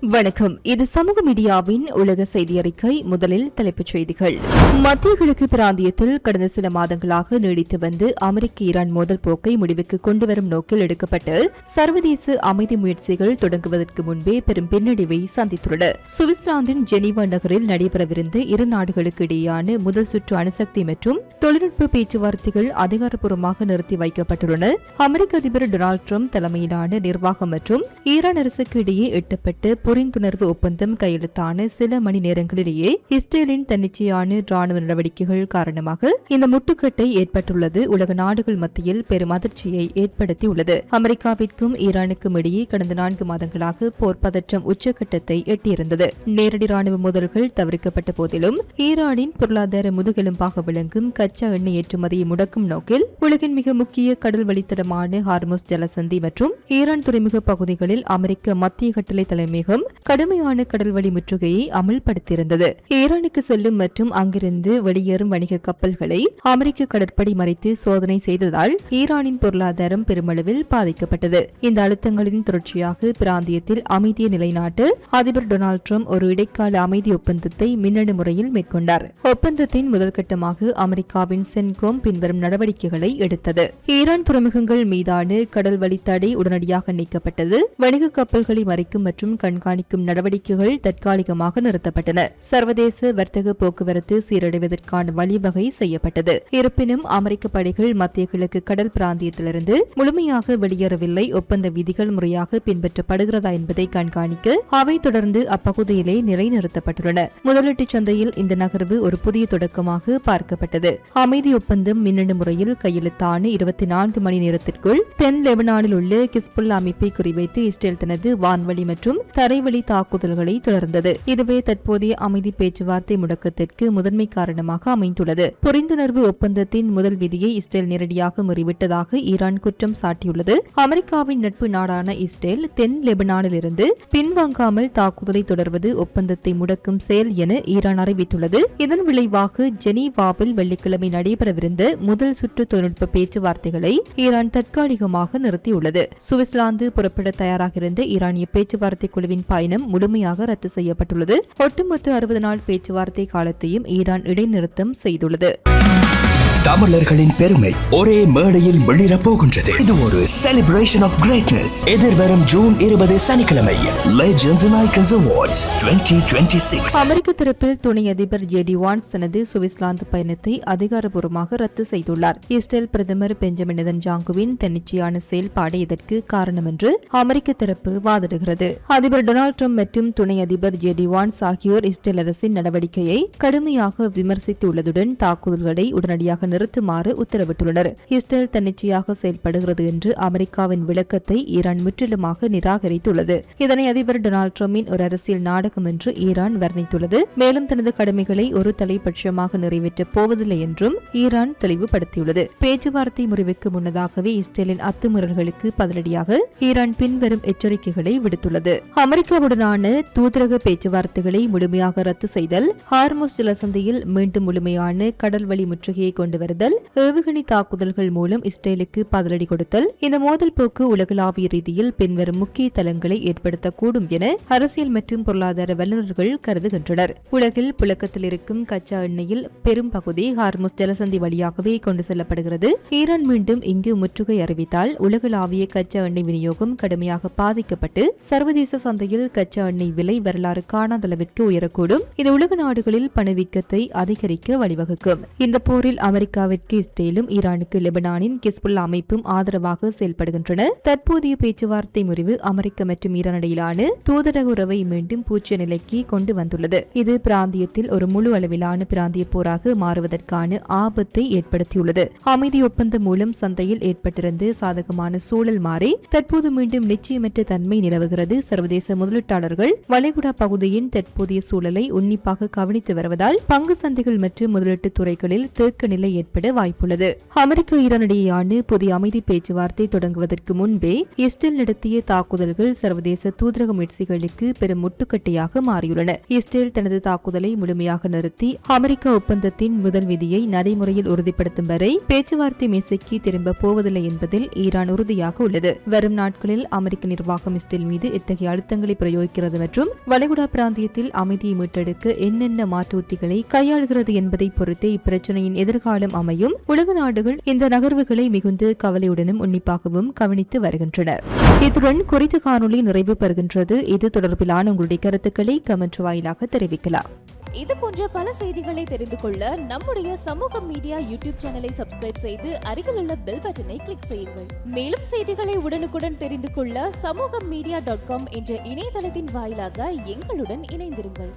வணக்கம். இது சமூக மீடியாவின் உலக செய்தி அறிக்கை. முதலில் தலைப்புச் செய்திகள். மத்திய கிழக்கு பிராந்தியத்தில் கடந்த சில மாதங்களாக நீடித்து வந்து அமெரிக்க ஈரான் மோதல் போக்கை முடிவுக்கு கொண்டுவரும் நோக்கில் எடுக்கப்பட்டு சர்வதேச அமைதி முயற்சிகள் தொடங்குவதற்கு முன்பே பெரும் பின்னடைவை சந்தித்துள்ளன. சுவிட்சர்லாந்தின் ஜெனீவா நகரில் நடைபெறவிருந்த இரு நாடுகளுக்கு இடையேயான முதல் சுற்று அணுசக்தி மற்றும் தொழில்நுட்ப பேச்சுவார்த்தைகள் அதிகாரப்பூர்வமாக நிறுத்தி வைக்கப்பட்டுள்ளன. அமெரிக்க அதிபர் டொனால்டு டிரம்ப் தலைமையிலான நிர்வாகம் மற்றும் ஈரான் அரசுக்கு இடையே எட்டப்பட்ட புரிந்துணர்வு ஒப்பந்தம் கையெழுத்தான சில மணி நேரங்களிலேயே இஸ்ரேலின் தன்னிச்சையான ராணுவ நடவடிக்கைகள் காரணமாக இந்த முட்டுக்கட்டை ஏற்பட்டுள்ளது உலக நாடுகள் மத்தியில் பெரும் அதிர்ச்சியை ஏற்படுத்தியுள்ளது. அமெரிக்காவிற்கும் ஈரானுக்கும் இடையே கடந்த 4 மாதங்களாக போர் பதற்றம் உச்சக்கட்டத்தை எட்டியிருந்தது. நேரடி ராணுவ மோதல்கள் தவிர்க்கப்பட்ட போதிலும் ஈரானின் பொருளாதார முதுகெலும்பாக விளங்கும் கச்சா எண்ணெய் ஏற்றுமதியை முடக்கும் நோக்கில் உலகின் மிக முக்கிய கடல் வழித்தடமான ஹார்முஸ் ஜலசந்தி மற்றும் ஈரான் துறைமுக பகுதிகளில் அமெரிக்க மத்திய கட்டளை தலைமையகம் கடுமையான கடல்வழி முற்றுகையை அமல்படுத்தியிருந்தது. ஈரானுக்கு செல்லும் மற்றும் அங்கிருந்து வெளியேறும் வணிக கப்பல்களை அமெரிக்க கடற்படை மறைத்து சோதனை செய்ததால் ஈரானின் பொருளாதாரம் பெருமளவில் பாதிக்கப்பட்டது. இந்த அழுத்தங்களின் தொடர்ச்சியாக பிராந்தியத்தில் அமைதியை நிலைநாட்ட அதிபர் டொனால்டு டிரம்ப் ஒரு இடைக்கால அமைதி ஒப்பந்தத்தை மின்னணு முறையில் மேற்கொண்டார். ஒப்பந்தத்தின் முதல் கட்டமாக அமெரிக்காவின் சென்கோம் பின்வரும் நடவடிக்கைகளை எடுத்தது. ஈரான் துறைமுகங்கள் மீதான கடல் வழி தடை உடனடியாக நீக்கப்பட்டது. வணிக கப்பல்களை மறைக்கும் மற்றும் கண்காணிக்கும் நடவடிக்கைகள் தற்காலிகமாக நிறுத்தப்பட்டன. சர்வதேச வர்த்தக போக்குவரத்து சீரடைவதற்கான வழிவகை செய்யப்பட்டது. இருப்பினும் அமெரிக்க படைகள் மத்திய கிழக்கு கடல் பிராந்தியத்திலிருந்து முழுமையாக வெளியேறவில்லை. ஒப்பந்த விதிகள் முறையாக பின்பற்றப்படுகிறதா என்பதை கண்காணிக்க அவை தொடர்ந்து அப்பகுதியிலே நிலைநிறுத்தப்பட்டுள்ளன. முதலீட்டு சந்தையில் இந்த நகர்வு ஒரு புதிய தொடக்கமாக பார்க்கப்பட்டது. அமைதி ஒப்பந்தம் மின்னணு முறையில் கையெழுத்தான 24 மணி நேரத்திற்குள் தென் லெபனானில் உள்ள கிஸ்புல்லா அமைப்பை குறிவைத்து இஸ்ரேல் தனது வான்வழி மற்றும் தரைவழி தாக்குதல்களை தொடர்ந்தது. இதுவே தற்போதைய அமைதி பேச்சுவார்த்தை முடக்கத்திற்கு முதன்மை காரணமாக அமைந்துள்ளது. புரிந்துணர்வு ஒப்பந்தத்தின் முதல் விதியை இஸ்ரேல் நேரடியாக மீறிவிட்டதாக ஈரான் குற்றம் சாட்டியுள்ளது. அமெரிக்காவின் நட்பு நாடான இஸ்ரேல் தென் லெபனானிலிருந்து பின்வாங்காமல் தாக்குதலை தொடர்வது ஒப்பந்தத்தை முடக்கும் செயல் என ஈரான் அறிவித்துள்ளது. இதன் விளைவாக ஜெனீவாவில் வெள்ளிக்கிழமை நடைபெறவிருந்த முதல் சுற்று தொழில்நுட்ப பேச்சுவார்த்தைகளை ஈரான் தற்காலிகமாக நிறுத்தியுள்ளது. சுவிட்சர்லாந்து புறப்பட தயாராக இருந்த ஈரானிய பேச்சுவார்த்தை குழுவின் பயணம் முழுமையாக ரத்து செய்யப்பட்டுள்ளது. ஒட்டுமொத்த 60 நாள் பேச்சுவார்த்தை காலத்தையும் ஈரான் இடைநிறுத்தம் செய்துள்ளது. தமிழர்களின் பெருமை ஒரே மேடையில் வெளியிடப் போகின்றது. இது ஒரு செலிப்ரேஷன் ஆஃப் கிரேட்னஸ். எதிர்வரும் ஜூன் 20 சனிக்கிழமை லெஜெண்ட்ஸ் அண்ட் ஐகான்ஸ் அவார்ட்ஸ் 2026. அமெரிக்க தரப்பில் துணை அதிபர் ஜே டி வான்ஸ் தனது சுவிட்சர்லாந்து பயணத்தை அதிகாரப்பூர்வமாக ரத்து செய்துள்ளார். இஸ்ரேல் பிரதமர் பெஞ்சமின் நெதன்யாகுவின் தன்னிச்சையான செயல்பாடு இதற்கு காரணம் என்று அமெரிக்க தரப்பு வாதிடுகிறது. அதிபர் டொனால்டு டிரம்ப் மற்றும் துணை அதிபர் ஜே டி வான்ஸ் ஆகியோர் இஸ்ரேல் அரசின் நடவடிக்கையை கடுமையாக விமர்சித்துள்ளதுடன் தாக்குதல்களை உடனடியாக நிறுத்துமாறு உத்தரவிட்டுள்ளனர். இஸ்ரேல் தன்னிச்சையாக செயல்படுகிறது என்று அமெரிக்காவின் விளக்கத்தை ஈரான் முற்றிலுமாக நிராகரித்துள்ளது. இதனை அதிபர் டொனால்டு டிரம்பின் ஒரு அரசியல் நாடகம் என்று ஈரான் வர்ணித்துள்ளது. மேலும் தனது கடமைகளை ஒரு தலைப்பட்சமாக நிறைவேற்றப் போவதில்லை என்றும் ஈரான் தெளிவுபடுத்தியுள்ளது. பேச்சுவார்த்தை முறிவுக்கு முன்னதாகவே இஸ்ரேலின் அத்துமீறல்களுக்கு பதிலடியாக ஈரான் பின்வரும் எச்சரிக்கைகளை விடுத்துள்ளது. அமெரிக்காவுடனான தூதரக பேச்சுவார்த்தைகளை முழுமையாக ரத்து செய்தல், ஹார்முஸ் ஜலசந்தியில் மீண்டும் முழுமையான கடல்வழி முற்றுகையை கொண்டு வருதல், ஏவுகணை தாக்குதல்கள் மூலம் இஸ்ரேலுக்கு பதிலடி கொடுத்தல். இந்த மோதல் போக்கு உலகளாவிய ரீதியில் பின்வரும் முக்கிய தளங்களை ஏற்படுத்தக்கூடும் என அரசியல் மற்றும் பொருளாதார வல்லுநர்கள் கருதுகின்றனர். உலகில் புழக்கத்தில் இருக்கும் கச்சா எண்ணெயில் பெரும் பகுதி ஹார்முஸ் ஜலசந்தி வழியாகவே கொண்டு செல்லப்படுகிறது. ஈரான் மீண்டும் இங்கு முற்றுகை அறிவித்தால் உலகளாவிய கச்சா எண்ணெய் விநியோகம் கடுமையாக பாதிக்கப்பட்டு சர்வதேச சந்தையில் கச்சா எண்ணெய் விலை வரலாறு காணாத அளவிற்கு உயரக்கூடும். இது உலக நாடுகளில் பணவீக்கத்தை அதிகரிக்க வழிவகுக்கும். இந்த போரில் அமெரிக்காவிற்கு இஸ்ரேலும் ஈரானுக்கு லெபனானின் கிஸ்புல்லா அமைப்பும் ஆதரவாக செயல்படுகின்றன. தற்போதைய பேச்சுவார்த்தை முறிவு அமெரிக்க மற்றும் ஈரான் இடையிலான தூதரக உறவை மீண்டும் பூச்சிய நிலைக்கு கொண்டு வந்துள்ளது. இது பிராந்தியத்தில் ஒரு முழு அளவிலான பிராந்திய போராக மாறுவதற்கான ஆபத்தை ஏற்படுத்தியுள்ளது. அமைதி ஒப்பந்தம் மூலம் சந்தையில் ஏற்பட்டிருந்த சாதகமான சூழல் மாறி தற்போது மீண்டும் நிச்சயமற்ற தன்மை நிலவுகிறது. சர்வதேச முதலீட்டாளர்கள் வளைகுடா பகுதியின் தற்போதைய சூழலை உன்னிப்பாக கவனித்து வருவதால் பங்கு சந்தைகள் மற்றும் முதலீட்டு துறைகளில் தேக்க நிலை ஏற்பட வாய்ப்புள்ளது. அமெரிக்க ஈரான் இடையேயான புதிய அமைதி பேச்சுவார்த்தை தொடங்குவதற்கு முன்பே இஸ்ரேல் நடத்திய தாக்குதல்கள் சர்வதேச தூதரக முயற்சிகளுக்கு பெரும் முட்டுக்கட்டையாக மாறியுள்ளன. இஸ்ரேல் தனது தாக்குதலை முழுமையாக நிறுத்தி அமெரிக்க ஒப்பந்தத்தின் முதல் விதியை நடைமுறையில் உறுதிப்படுத்தும் வரை பேச்சுவார்த்தை மேசைக்கு திரும்ப போவதில்லை என்பதில் ஈரான் உறுதியாக உள்ளது. வரும் நாட்களில் அமெரிக்க நிர்வாகம் இஸ்ரேல் மீது இத்தகைய அழுத்தங்களை பிரயோகிக்கிறது மற்றும் வளைகுடா பிராந்தியத்தில் அமைதியை மீட்டெடுக்க என்னென்ன மாற்று உத்திகளை கையாளுகிறது என்பதை பொறுத்தே இப்பிரச்சனையின் எதிர்காலம் அமையும். உலக நாடுகள் இந்த நகர்வுகளை மிகுந்த கவலையுடனும் உன்னிப்பாகவும் கவனித்து வருகின்றனர். இத்துடன் குறித்த காணொலி நிறைவு பெறுகின்றது. இது தொடர்பிலான உங்களுடைய கருத்துக்களை கமெண்ட் வாயிலாக தெரிவிக்கலாம். இது போன்ற பல செய்திகளை தெரிந்து கொள்ள நம்முடைய சமூக மீடியா யூடியூப் சேனலை சப்ஸ்கிரைப் செய்து அருகில் உள்ள பெல் பட்டனை கிளிக் செய்யுங்கள். மேலும் செய்திகளை உடனுக்குடன் தெரிந்து கொள்ள சமூகமீடியா.com என்ற இணையதளத்தின் வாயிலாக எங்களுடன் இணைந்திருங்கள்.